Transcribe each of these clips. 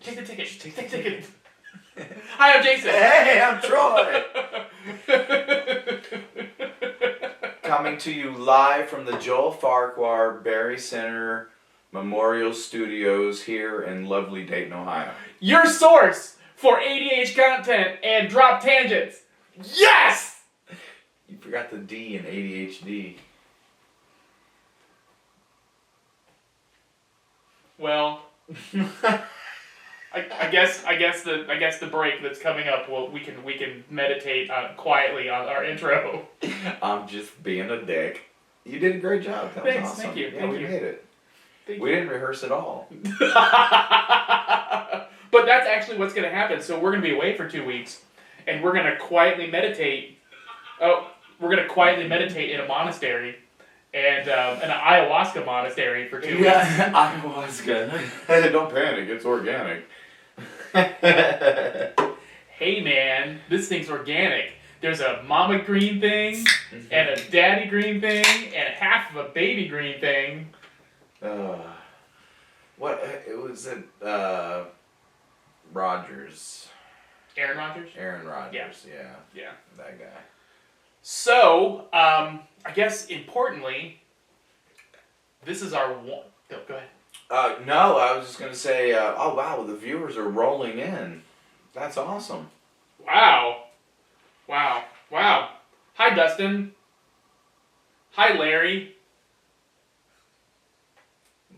Take the ticket. Take the ticket. Hi, I'm Jason. Hey, I'm Troy. Coming to you live from the Joel Farquhar Berry Center Memorial Studios here in lovely Dayton, Ohio. Your source for ADH content and drop tangents. Yes! You forgot the D in ADHD. Well, I guess the break that's coming up. Well, we can meditate quietly on our intro. I'm just being a dick. You did a great job. That was Thanks, awesome. thank you. Yeah, Thank we you. made it. Thank We you. didn't rehearse at all. But that's actually what's going to happen. So we're going to be away for 2 weeks, and we're going to quietly meditate. Oh, we're going to quietly meditate in a monastery, and an ayahuasca monastery for 2 weeks. Ayahuasca. Don't panic. It's organic. Hey man, this thing's organic. There's a mama green thing, and a daddy green thing, and half of a baby green thing. What? It was it. Rogers. Aaron Rodgers? Aaron Rodgers. Yeah. That guy. So, I guess importantly, this is our one. Go ahead. No, I was just gonna say. Oh wow, the viewers are rolling in. That's awesome. Wow. Hi, Dustin. Hi, Larry.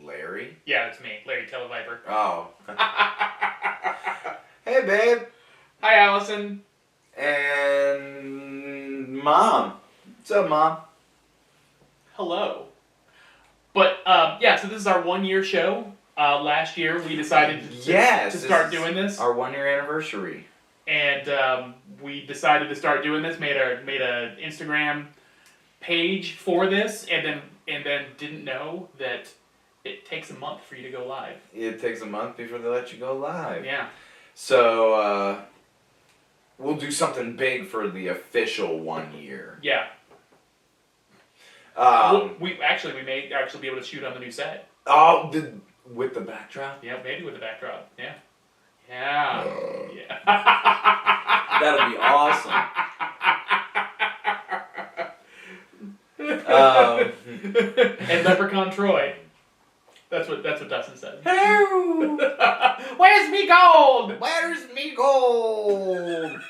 Larry? Yeah, it's me, Larry Televiper. Oh. Hey, babe. Hi, Allison. And Mom. What's up, Mom? Hello. But, so this is our 1 year show. Last year, we decided to start doing this. Our 1 year anniversary. And we decided to start doing this. Made a Instagram page for this, and then didn't know that it takes a month for you to go live. It takes a month before they let you go live. Yeah. So we'll do something big for the official 1 year. Yeah. We may actually be able to shoot on the new set. Oh, with the backdrop? Yeah, maybe with the backdrop. Yeah. Yeah. Yeah. That'll be awesome. And Leprechaun Troy. That's what Dustin said. Hello. Where's me gold? Where's me gold?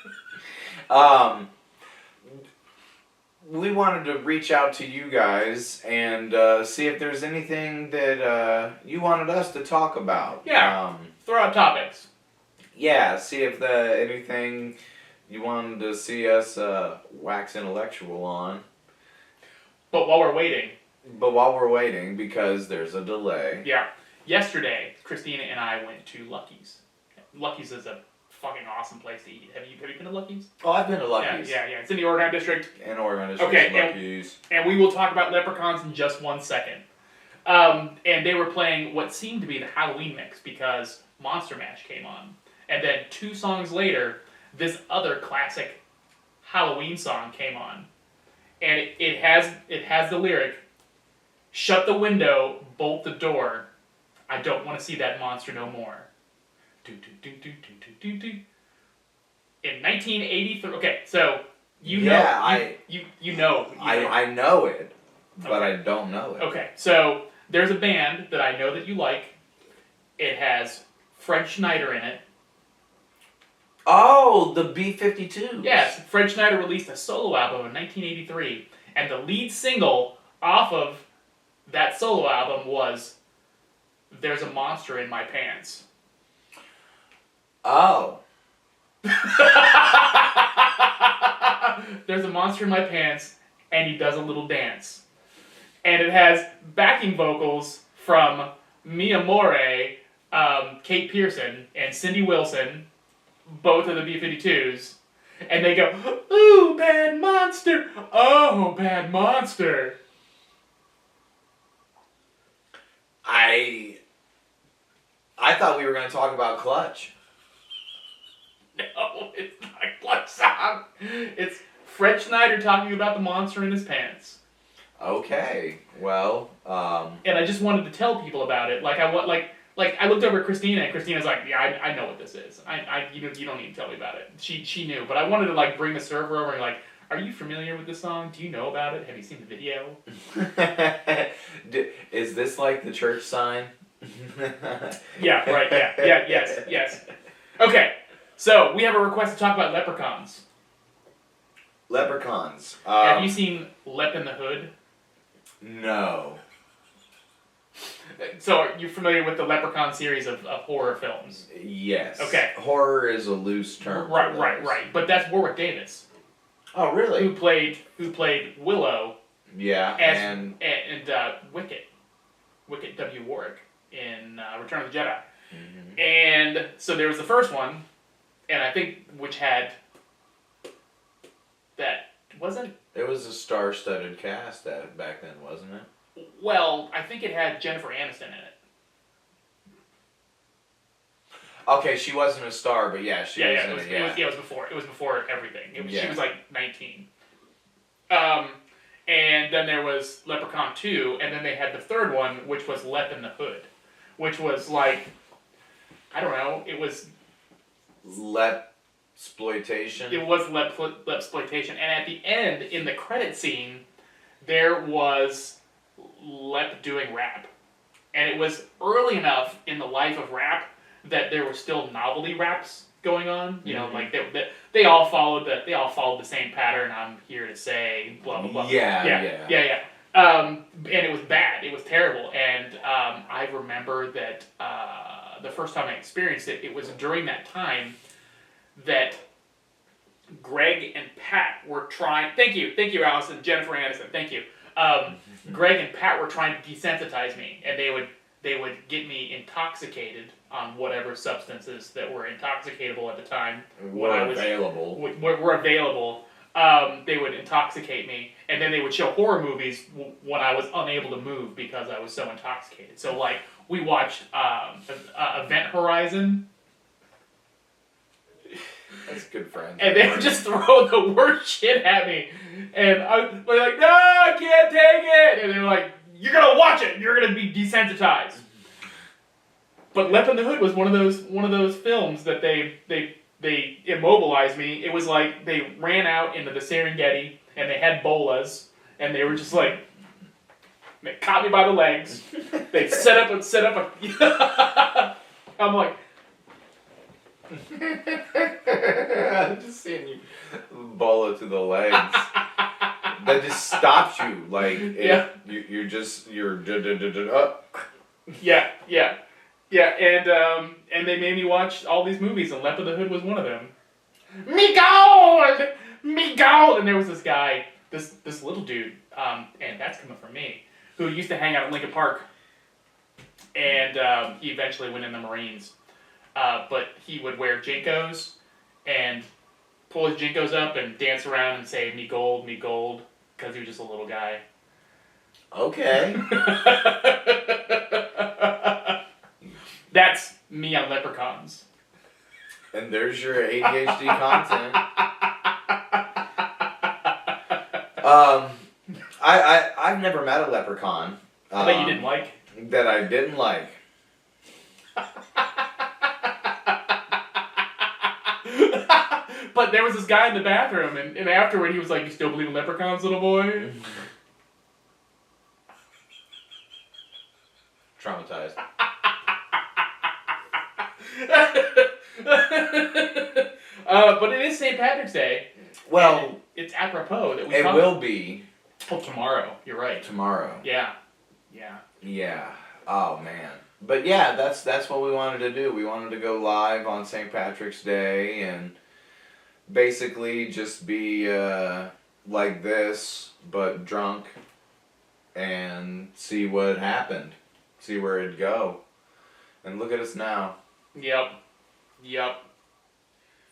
We wanted to reach out to you guys and see if there's anything that you wanted us to talk about. Yeah. Throw out topics. Yeah, see if anything you wanted to see us wax intellectual on. But while we're waiting. But while we're waiting, because there's a delay. Yeah. Yesterday, Christina and I went to Lucky's. Lucky's is a fucking awesome place to eat. Have you been to Lucky's? Oh, I've been to Lucky's. Yeah. It's in the Oregon District. In Oregon District, okay, Lucky's. And we will talk about leprechauns in just 1 second. And they were playing what seemed to be the Halloween mix because Monster Mash came on. And then 2 songs later, this other classic Halloween song came on. And it has the lyric, "Shut the window, bolt the door. I don't want to see that monster no more." Do, do, do, do, do, do, do, do. In 1983, okay, so you know. I know it, but Okay. I don't know it. Okay, so there's a band that I know that you like. It has Fred Schneider in it. Oh, the B-52s. Yes, Fred Schneider released a solo album in 1983, and the lead single off of that solo album was "There's a Monster in My Pants." Oh. There's a monster in my pants, and he does a little dance. And it has backing vocals from Mia More, Kate Pearson, and Cindy Wilson, both of the B-52s. And they go, "Ooh, bad monster! Oh, bad monster!" I thought we were going to talk about Clutch. No, it's not a Clutch song. It's Fred Schneider talking about the monster in his pants. Okay, well, And I just wanted to tell people about it. Like like I looked over at Christina, and Christina's like, yeah, I know what this is. You don't need to tell me about it. She knew, but I wanted to like bring the server over and like, are you familiar with this song? Do you know about it? Have you seen the video? Is this like the church sign? Yeah, right. Yeah, yes. Okay, so we have a request to talk about leprechauns. Leprechauns. Have you seen Lep in the Hood? No. So are you familiar with the Leprechaun series of horror films? Yes. Okay. Horror is a loose term. Right. But that's Warwick Davis. Oh, really? Who played Willow? Yeah. And Wicket W. Warwick in Return of the Jedi. Mm-hmm. And so there was the first one, and I think which had that wasn't. It was a star-studded cast back then, wasn't it? Well, I think it had Jennifer Aniston in it. Okay, she wasn't a star, but yeah, she was in it. It was before. It was before everything. She was like 19. And then there was Leprechaun 2, and then they had the third one, which was Lep in the Hood, which was like, I don't know, it was... Lepsploitation? It was Lepsploitation. And at the end, in the credit scene, there was Lep doing rap. And it was early enough in the life of rap that there were still novelty raps going on. You know, like they all followed the same pattern. I'm here to say blah blah blah. Yeah. And it was bad. It was terrible. And I remember that the first time I experienced it, it was during that time that Greg and Pat were trying. Thank you, Allison, Jennifer Aniston. Thank you. Greg and Pat were trying to desensitize me, and they would get me intoxicated on whatever substances that were intoxicatable at the time. Were available. They would intoxicate me, and then they would show horror movies when I was unable to move because I was so intoxicated. So, like, we watched Event Horizon. That's good friends. And they would just throw the worst shit at me. And I was like, no, I can't take it. And they were like, you're going to watch it. You're going to be desensitized. But Lep in the Hood was one of those films that they immobilized me. It was like they ran out into the Serengeti and they had bolas and they were just like, they caught me by the legs. They set up a I'm like, I'm just seeing you bola to the legs. That just stops you. Like, you're Yeah, and they made me watch all these movies, and Lep in the Hood was one of them. Me gold! And there was this guy, this little dude, and that's coming from me, who used to hang out at Lincoln Park, and he eventually went in the Marines. But he would wear Jinkos and pull his Jinkos up and dance around and say, me gold, because he was just a little guy. Okay. That's me on Leprechauns. And there's your ADHD content. I've never met a leprechaun. That you didn't like? That I didn't like. But there was this guy in the bathroom, and afterward he was like, you still believe in leprechauns, little boy? Traumatized. But it is St. Patrick's Day. Well, it's apropos that we it will be. Oh, tomorrow. You're right. Tomorrow. Yeah. Oh man. But yeah, that's what we wanted to do. We wanted to go live on St. Patrick's Day and basically just be like this, but drunk, and see what happened. See where it'd go. And look at us now. Yep.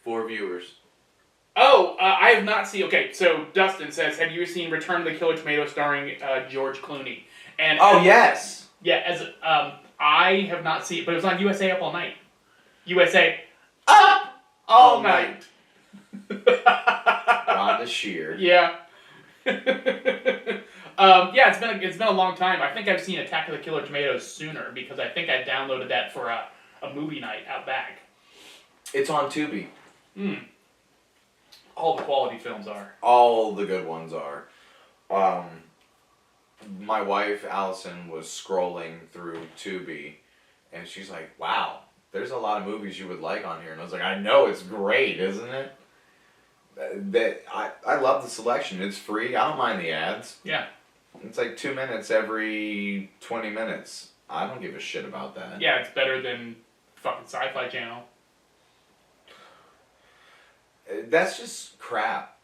4 viewers. Oh, I have not seen... Okay, so Dustin says, have you seen Return of the Killer Tomato starring George Clooney? And yes! Yeah, I have not seen it, but it was on USA Up All Night. USA Up All Night. Rhonda Shear. Yeah. Yeah, it's been a long time. I think I've seen Attack of the Killer Tomatoes sooner because I think I downloaded that for a movie night out back. It's on Tubi. All the quality films are. All the good ones are. My wife, Allison, was scrolling through Tubi, and she's like, wow, there's a lot of movies you would like on here. And I was like, I know, it's great, isn't it? I love the selection. It's free. I don't mind the ads. Yeah. It's like 2 minutes every 20 minutes. I don't give a shit about that. Yeah, it's better than fucking Sci-Fi Channel. That's just crap.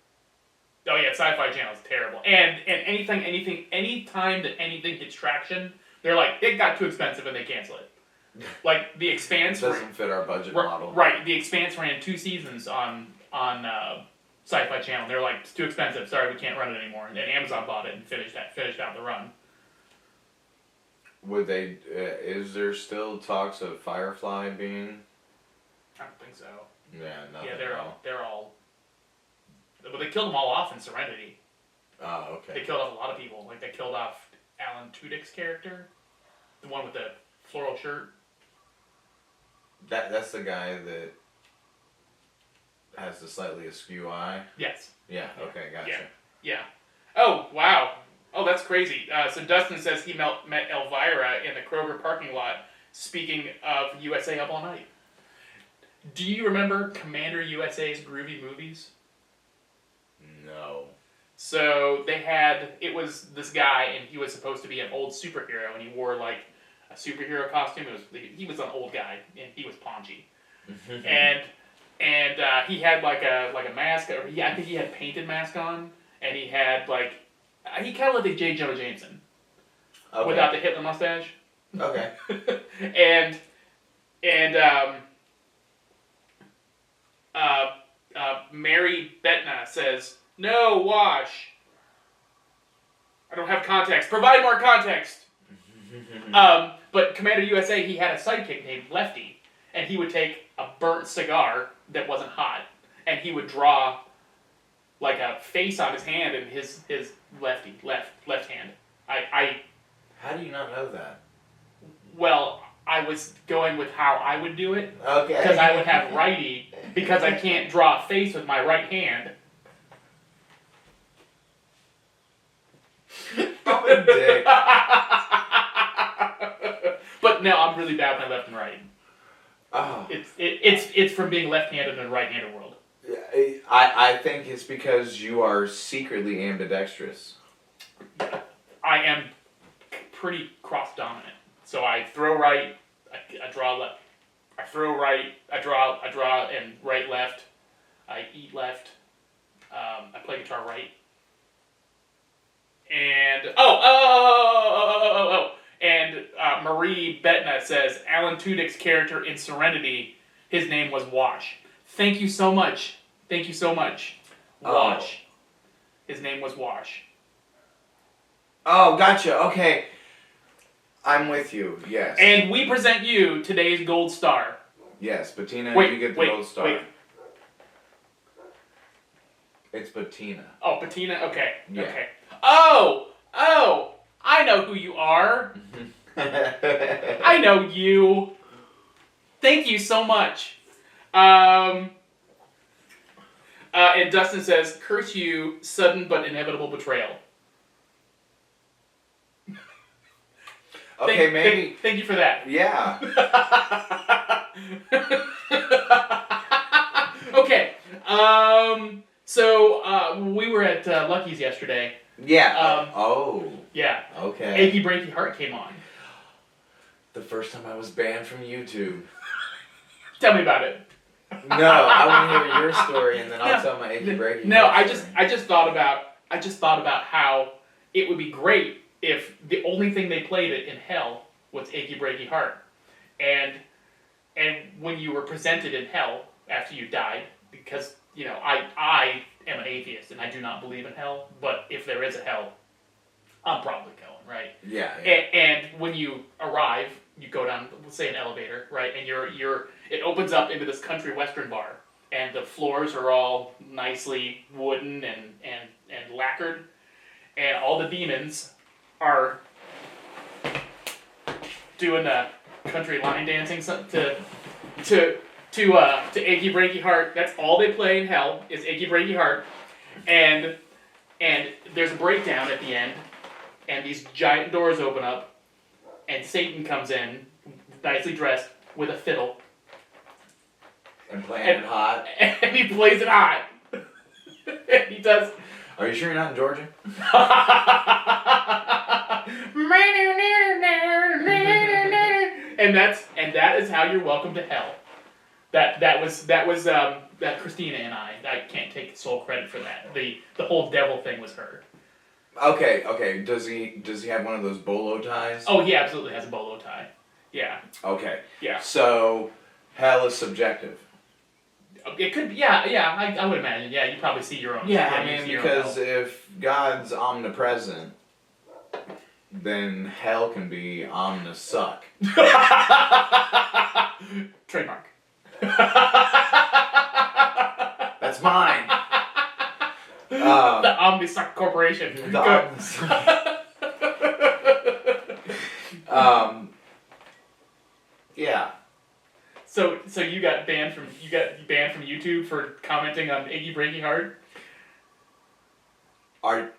Oh yeah, Sci-Fi Channel is terrible. And anytime that anything hits traction, they're like, it got too expensive and they cancel it. Like The Expanse doesn't fit our budget model. Right, The Expanse ran 2 seasons on Sci-Fi Channel. They're like, it's too expensive. Sorry, we can't run it anymore. And then Amazon bought it and finished out the run. Would they? Is there still talks of Firefly being? I don't think so. Yeah, nothing. Yeah, they're all. But they killed them all off in Serenity. Oh, okay. They killed off a lot of people. Like they killed off Alan Tudyk's character, the one with the floral shirt. That's the guy that has the slightly askew eye. Yes. Yeah. Okay. Gotcha. Yeah. Oh wow. Oh, that's crazy. So Dustin says he met Elvira in the Kroger parking lot. Speaking of USA Up All Night. Do you remember Commander USA's Groovy Movies? No. So it was this guy, and he was supposed to be an old superhero, and he wore like a superhero costume. He was an old guy, and he was paunchy, and he had like a mask, or I think he had a painted mask on, and he had like he kind of looked like J. Jonah Jameson, without the Hitler mustache. Okay. and Mary Betna says, "No, wash. I don't have context. Provide more context." But Commander USA, he had a sidekick named Lefty, and he would take a burnt cigar that wasn't hot, and he would draw like a face on his hand and his left hand. How do you not know that? Well, I was going with how I would do it. Okay. Because I would have righty, because I can't draw a face with my right hand. I'm a dick. But no, I'm really bad with my left and right. Oh. It's from being left-handed in a right-handed world. I think it's because you are secretly ambidextrous. I am pretty cross-dominant. So I throw right, I draw left. I throw right, I draw, and right, left. I eat left. I play guitar right. And and Marie Betna says Alan Tudyk's character in Serenity, his name was Wash. Thank you so much. Wash. Oh. His name was Wash. Oh, gotcha. Okay. I'm with you. Yes. And we present you today's gold star. Yes, Bettina, you get the gold star. Wait. It's Bettina. Oh, Bettina? Okay. Yeah. Okay. Oh! I know who you are. I know you. Thank you so much. And Dustin says, curse you, sudden but inevitable betrayal. Okay, maybe. Thank you for that. Yeah. Okay. So we were at Lucky's yesterday. Yeah. Yeah. Okay. Achy Breaky Heart came on. The first time I was banned from YouTube. Tell me about it. No, I want to hear your story, and then I'll tell my Achy Breaky. No, I just thought about how it would be great if the only thing they played it in hell was Achy Breaky Heart, and when you were presented in hell after you died, because I am an atheist and I do not believe in hell, but if there is a hell, I'm probably going, right? Yeah. And when you arrive, you go down, let's say an elevator, right? And it opens up into this country western bar, and the floors are all nicely wooden and lacquered, and all the demons are doing the country line dancing to Achy Breaky Heart. That's all they play in hell is Achy Breaky Heart, and there's a breakdown at the end, and these giant doors open up, and Satan comes in, nicely dressed, with a fiddle. And playing it hot. And he plays it hot. And he does. Are you sure you're not in Georgia? and that is how you're welcome to hell. That was Christina and I can't take sole credit for that. The whole devil thing was her. Okay. Does he have one of those bolo ties? Oh, he absolutely has a bolo tie. Yeah. Okay. Yeah. So hell is subjective. It could be, yeah, I would imagine. Yeah, you probably see your own. Yeah, I mean, because if God's omnipresent, then hell can be omnisuck. Trademark. That's mine. The Omnisuck Corporation. The Omnisuck. Yeah. So you got banned from YouTube for commenting on Achy Breaky Heart? Are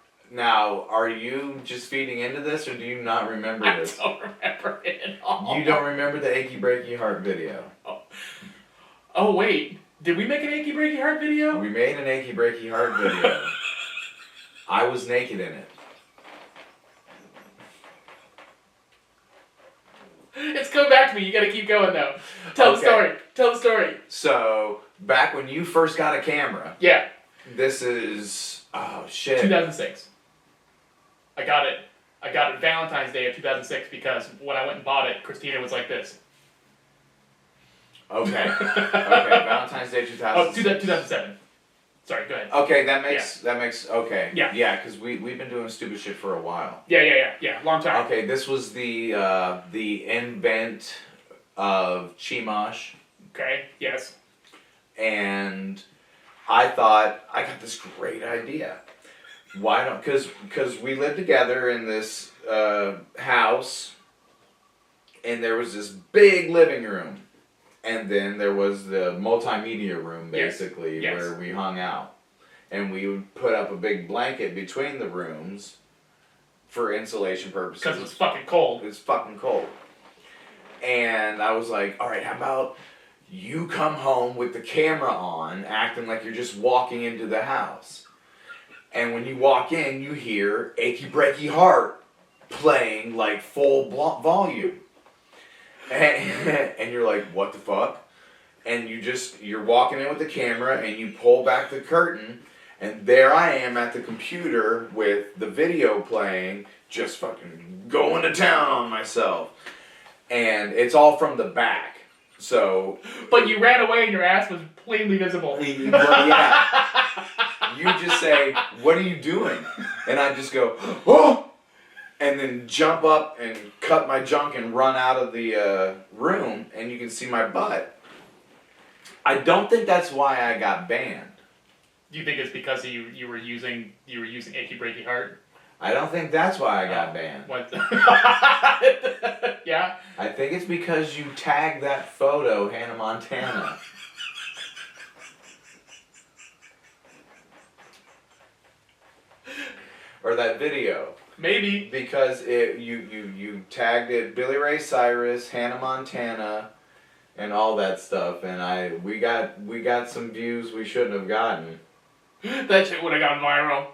you just feeding into this, or do you not remember this? I don't remember it at all. You don't remember the Achy Breaky Heart video? Oh wait, did we make an Achy Breaky Heart video? We made an Achy Breaky Heart video. I was naked in it. It's come back to me. You got to keep going though. Tell the story. So back when you first got a camera. Yeah. This is 2006. I got it Valentine's Day of 2006 because when I went and bought it, Christina was like this. Okay. Valentine's Day 2006. Oh, 2007. Sorry, go ahead. Okay, that makes okay. Yeah. Yeah, because we've been doing stupid shit for a while. Yeah. Long time. Okay, this was the invent of Chimash. Okay. Yes. And I thought I got this great idea. Why don't? Because we lived together in this house, and there was this big living room. And then there was the multimedia room, basically, yes. where we hung out. And we would put up a big blanket between the rooms for insulation purposes. Because it's fucking cold. It's fucking cold. And I was like, all right, how about you come home with the camera on, acting like you're just walking into the house. And when you walk in, you hear Achy Breaky Heart playing like full volume. And you're like, what the fuck? And you're walking in with the camera and you pull back the curtain and there I am at the computer with the video playing, just fucking going to town on myself. And it's all from the back. So. But you ran away and your ass was plainly visible. Well, yeah. You just say, what are you doing? And I just go, oh! And then jump up and cut my junk and run out of the room, and you can see my butt. I don't think that's why I got banned. Do you think it's because you were using Achy Breaky Heart? I don't think that's why I got banned. What? Yeah. I think it's because you tagged that photo, Hannah Montana. Or that video. Maybe. Because you tagged it Billy Ray Cyrus, Hannah Montana, and all that stuff, and we got some views we shouldn't have gotten. That shit would have gone viral.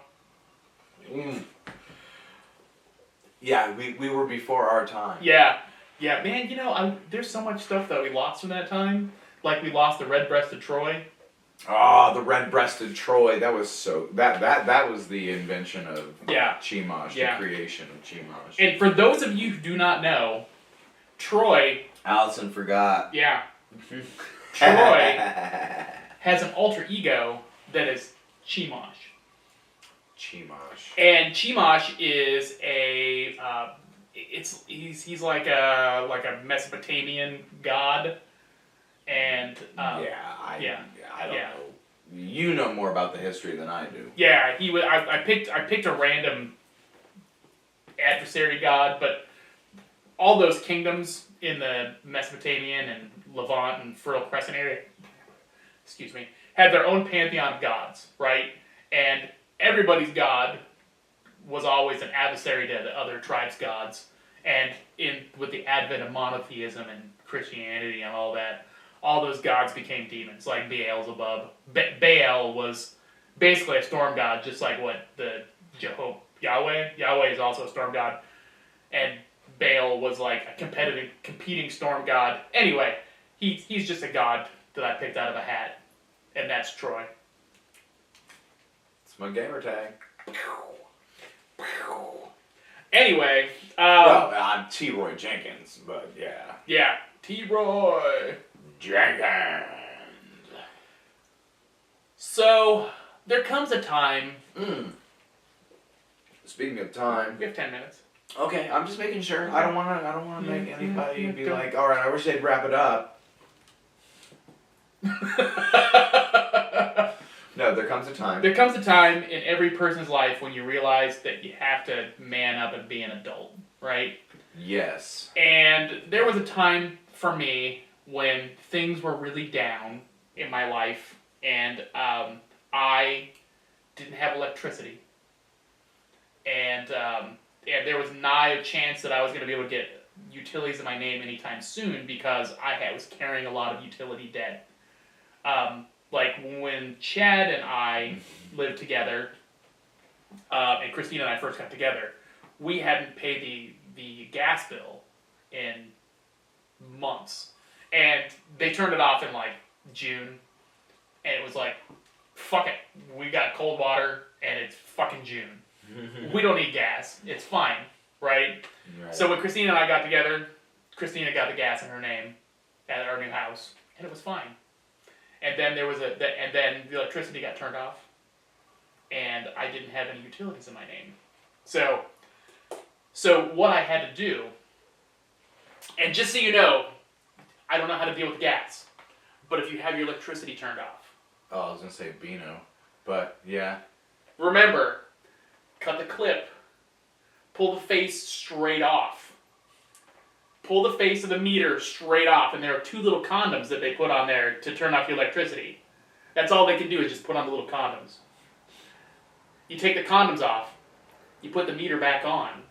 Yeah, we were before our time. Yeah, man. There's so much stuff that we lost from that time. Like we lost the red-breasted Troy. Oh, the red-breasted Troy. That was that was the invention of Chimash, the creation of Chimash. And for those of you who do not know, Troy. Allison forgot. Yeah. Troy has an alter ego that is Chimash. And Chimash is he's like a Mesopotamian god. And I don't know. You know more about the history than I do. Yeah, I picked a random adversary god, but all those kingdoms in the Mesopotamian and Levant and Fertile Crescent area, had their own pantheon of gods, right? And everybody's god was always an adversary to the other tribes' gods. And with the advent of monotheism and Christianity and all that, all those gods became demons, like Beelzebub. Baal was basically a storm god, just like what the Yahweh is also a storm god. And Baal was like a competing storm god. Anyway, he's just a god that I picked out of a hat. And that's Troy. It's my gamer tag. Anyway, well, I'm T-Roy Jenkins, but yeah. Yeah, T-Roy Jenkins. So there comes a time. Speaking of time, we have 10 minutes. Okay, I'm just making sure. I don't want to make anybody be like, all right, I wish they'd wrap it up. No, there comes a time. There comes a time in every person's life when you realize that you have to man up and be an adult, right? Yes. And there was a time for me when things were really down in my life, and I didn't have electricity. And there was nigh a chance that I was going to be able to get utilities in my name anytime soon because I was carrying a lot of utility debt. Like when Chad and I lived together, and Christina and I first got together, we hadn't paid the gas bill in months. And they turned it off in like June, and it was like, fuck it, we got cold water, and it's fucking June. We don't need gas. It's fine, right? So when Christina and I got together, Christina got the gas in her name at our new house, and it was fine. And then and then the electricity got turned off, and I didn't have any utilities in my name. So what I had to do, and just so you know, I don't know how to deal with gas, but if you have your electricity turned off. Oh, I was gonna say Beano, but yeah. Remember, cut the clip, pull the face straight off. Pull the face of the meter straight off, and there are 2 little condoms that they put on there to turn off the electricity. That's all they can do is just put on the little condoms. You take the condoms off, you put the meter back on,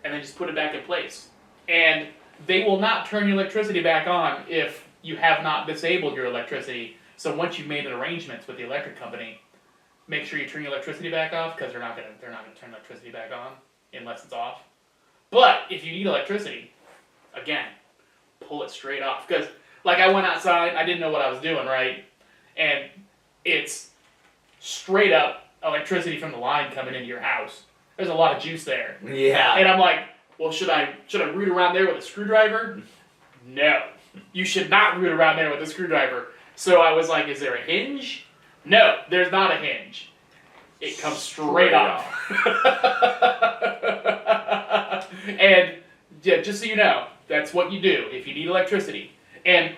and then just put it back in place. And they will not turn your electricity back on if you have not disabled your electricity. So once you've made arrangements with the electric company, make sure you turn your electricity back off because they're not gonna turn electricity back on unless it's off. But if you need electricity, again, pull it straight off. Because, like, I went outside, I didn't know what I was doing, right? And it's straight up electricity from the line coming into your house. There's a lot of juice there. Yeah. And I'm like, well, should I root around there with a screwdriver? No. You should not root around there with a screwdriver. So I was like, is there a hinge? No, there's not a hinge. It comes straight off. And, yeah, just so you know, that's what you do if you need electricity. And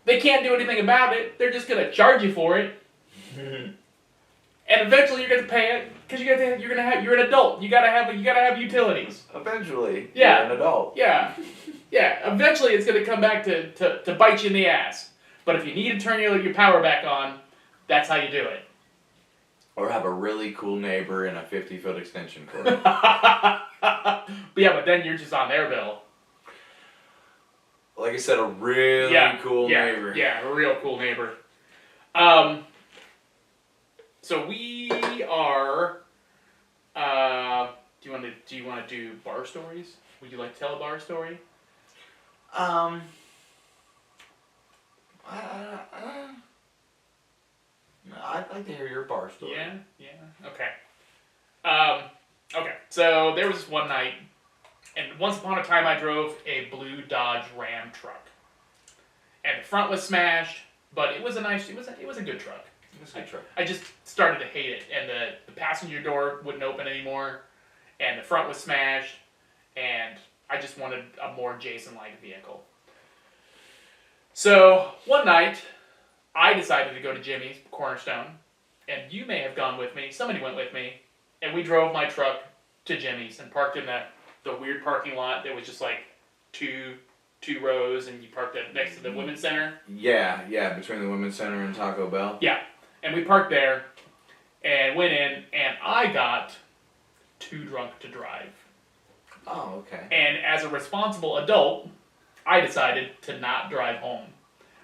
they can't do anything about it. They're just going to charge you for it. And eventually you're going to pay it because you're an adult. You got to have utilities. Eventually, yeah. You're an adult. Yeah. Yeah, eventually it's going to come back to bite you in the ass. But if you need to turn your power back on, that's how you do it. Or have a really cool neighbor in a 50-foot extension cord. But then you're just on their bill. Like I said, a really cool neighbor. Yeah, a real cool neighbor. So we are. Do you want to do bar stories? Would you like to tell a bar story? I'd like to hear your bar story. Yeah. Okay. Okay. So there was this one night, and once upon a time I drove a blue Dodge Ram truck, and the front was smashed, but it was a good truck. It was a good truck. I just started to hate it, and the passenger door wouldn't open anymore, and the front was smashed, and I just wanted a more Jason-like vehicle. So one night, I decided to go to Jimmy's Cornerstone, and you may have gone with me. Somebody went with me, and we drove my truck to Jimmy's and parked in the weird parking lot that was just like two rows, and you parked it next to the women's center. Yeah, between the women's center and Taco Bell. Yeah, and we parked there and went in, and I got too drunk to drive. Oh, okay. And as a responsible adult, I decided to not drive home.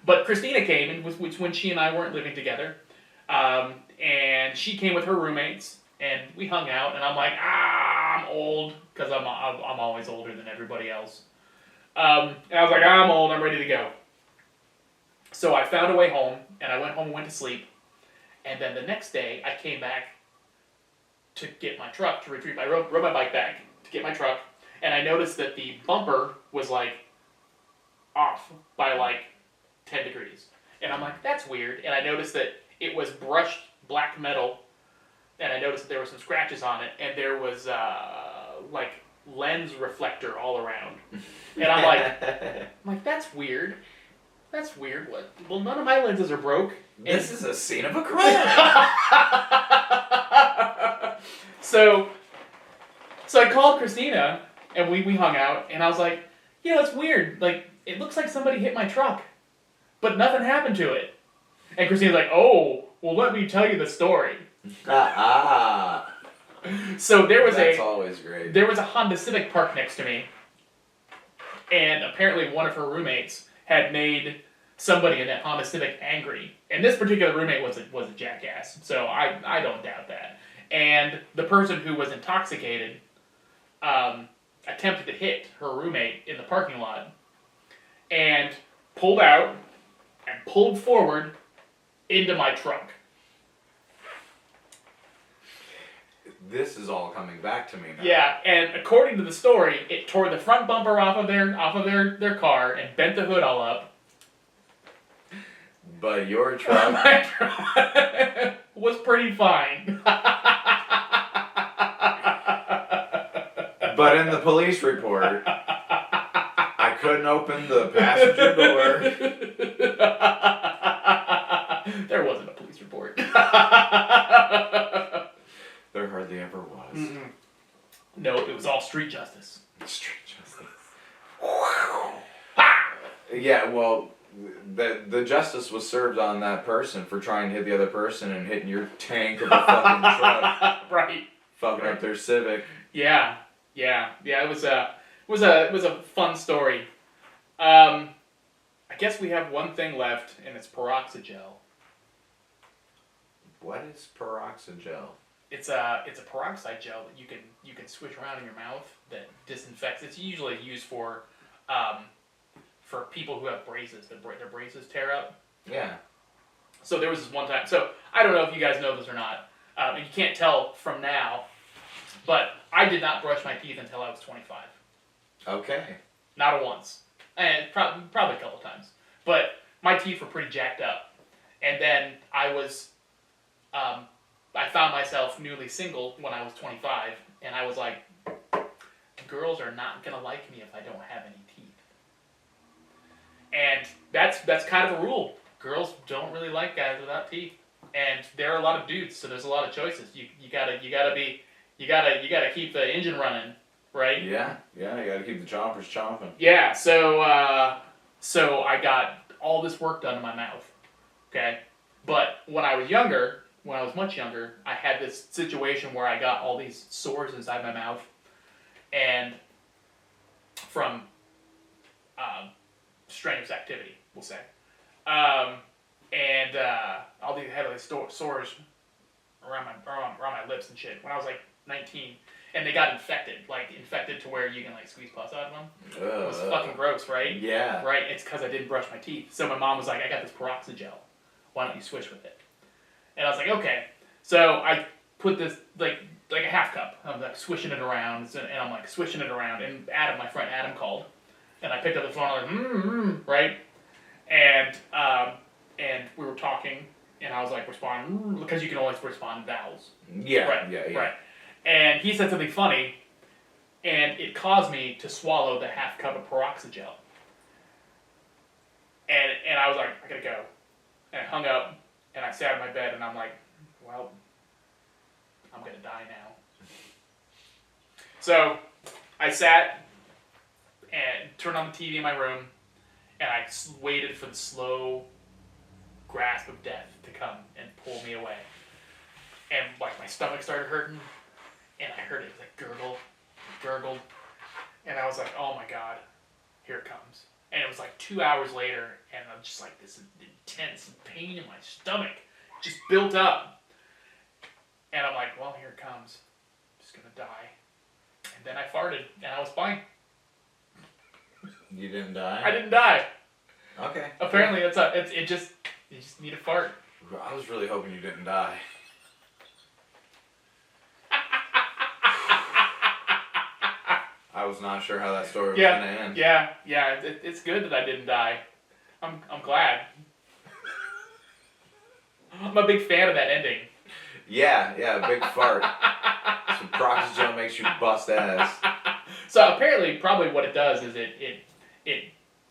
But Christina came, and was when she and I weren't living together, and she came with her roommates, and we hung out. And I'm like, I'm old, because I'm always older than everybody else. And I was like, I'm old, I'm ready to go. So I found a way home, and I went home and went to sleep. And then the next day, I came back to get my truck, to retrieve. I rode my bike back to get my truck, and I noticed that the bumper was like off by like 10 degrees. And I'm like, that's weird. And I noticed that it was brushed black metal, and I noticed that there were some scratches on it, and there was like lens reflector all around. And I'm like, that's weird. That's weird. What? Well, none of my lenses are broke. This is a scene of a crime. So I called Christina, and we hung out, and I was like, it's weird. Like, it looks like somebody hit my truck, but nothing happened to it. And Christina's like, oh, well, let me tell you the story. So That's always great. There was a Honda Civic parked next to me, and apparently one of her roommates had made somebody in that Honda Civic angry. And this particular roommate was a jackass, so I don't doubt that. And the person who was intoxicated attempted to hit her roommate in the parking lot, and pulled out and pulled forward into my truck. This is all coming back to me now. Yeah, and according to the story, it tore the front bumper off of their car and bent the hood all up. But your truck... My truck was pretty fine. But in the police report, I couldn't open the passenger door. There wasn't a police report. There hardly ever was. Mm-mm. No, it was all street justice. Street justice. Yeah, well, the justice was served on that person for trying to hit the other person and hitting your tank of a fucking truck. Right. Fucking up their Civic. Yeah. It was a fun story. I guess we have one thing left, and it's peroxygel. What is peroxygel? It's a peroxide gel that you can swish around in your mouth that disinfects. It's usually used for people who have braces. Their braces tear up. Yeah. So there was this one time. So I don't know if you guys know this or not. And you can't tell from now, but I did not brush my teeth until I was 25. Okay. Not once. And probably a couple times. But my teeth were pretty jacked up. And then I found myself newly single when I was 25, and I was like, girls are not going to like me if I don't have any teeth. And that's kind of a rule. Girls don't really like guys without teeth. And there are a lot of dudes, so there's a lot of choices. You gotta keep the engine running, right? Yeah, you gotta keep the chompers chomping. Yeah, so I got all this work done in my mouth, okay? But when I was much younger, I had this situation where I got all these sores inside my mouth, and from strenuous activity, we'll say. All these had these sores around my lips and shit when I was like 19, and they got infected to where you can like squeeze pus out of them. It was fucking gross, right? Yeah. Right. It's because I didn't brush my teeth. So my mom was like, "I got this peroxygel. Why don't you swish with it?" And I was like, "Okay." So I put this like a half cup. I'm like swishing it around, and I'm like swishing it around. And my friend Adam called, and I picked up the phone. I was like, right? And we were talking, and I was like responding, because you can always respond in vowels. Yeah, right, yeah. Right. And he said something funny, and it caused me to swallow the half cup of peroxygel. And I was like, I gotta go. And I hung up, and I sat in my bed, and I'm like, well, I'm gonna die now. So I sat and turned on the TV in my room, and I waited for the slow grasp of death to come and pull me away. And like my stomach started hurting, and I heard it like gurgled, and I was like, oh my God, here it comes. And it was like 2 hours later, and I'm just like this intense pain in my stomach just built up. And I'm like, well, here it comes. I'm just gonna die. And then I farted, and I was fine. You didn't die? I didn't die. Okay. Apparently, you just need a fart. I was really hoping you didn't die. I was not sure how that story was going to end. Yeah. It's good that I didn't die. I'm glad. I'm a big fan of that ending. Yeah, big fart. Some Proxygen makes you bust ass. So apparently, probably what it does is it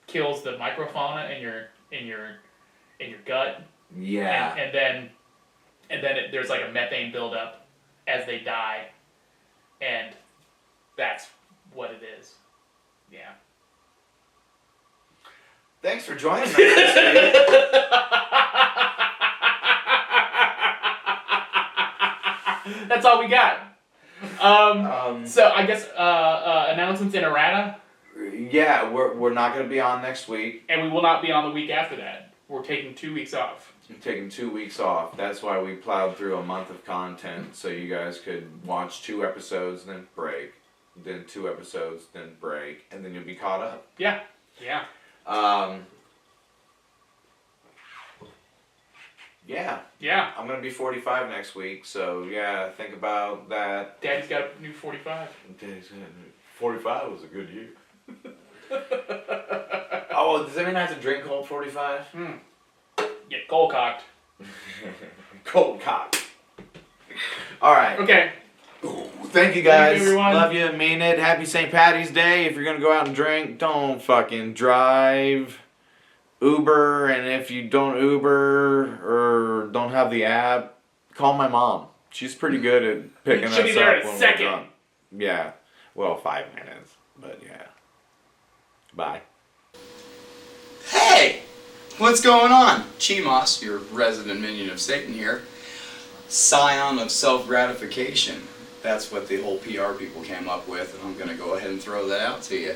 kills the microfauna in your gut. Yeah. And then there's like a methane buildup as they die, and that's what it is. Yeah. Thanks for joining us this week. That's all we got. So I guess announcements in errata. Yeah, we're not going to be on next week. And we will not be on the week after that. We're taking 2 weeks off. We're taking 2 weeks off. That's why we plowed through a month of content, so you guys could watch 2 episodes, then break, then 2 episodes, then break, and then you'll be caught up. Yeah. Yeah. I'm going to be 45 next week, so yeah, think about that. Daddy's got a new 45. 45 was a good year. Oh, does that mean I have to drink cold 45? Get cold cocked. Cold cocked. Alright. Okay. Thank you guys. Thank you, everyone. Love you, mean it. Happy St. Patty's Day. If you're going to go out and drink, don't fucking drive. Uber, and if you don't Uber or don't have the app, call my mom. She's pretty good at picking us up when we're drunk. Yeah. Well, 5 minutes, but yeah. Bye. Hey! What's going on? Chimos, your resident minion of Satan here. Scion of self-gratification. That's what the whole PR people came up with, and I'm going to go ahead and throw that out to you.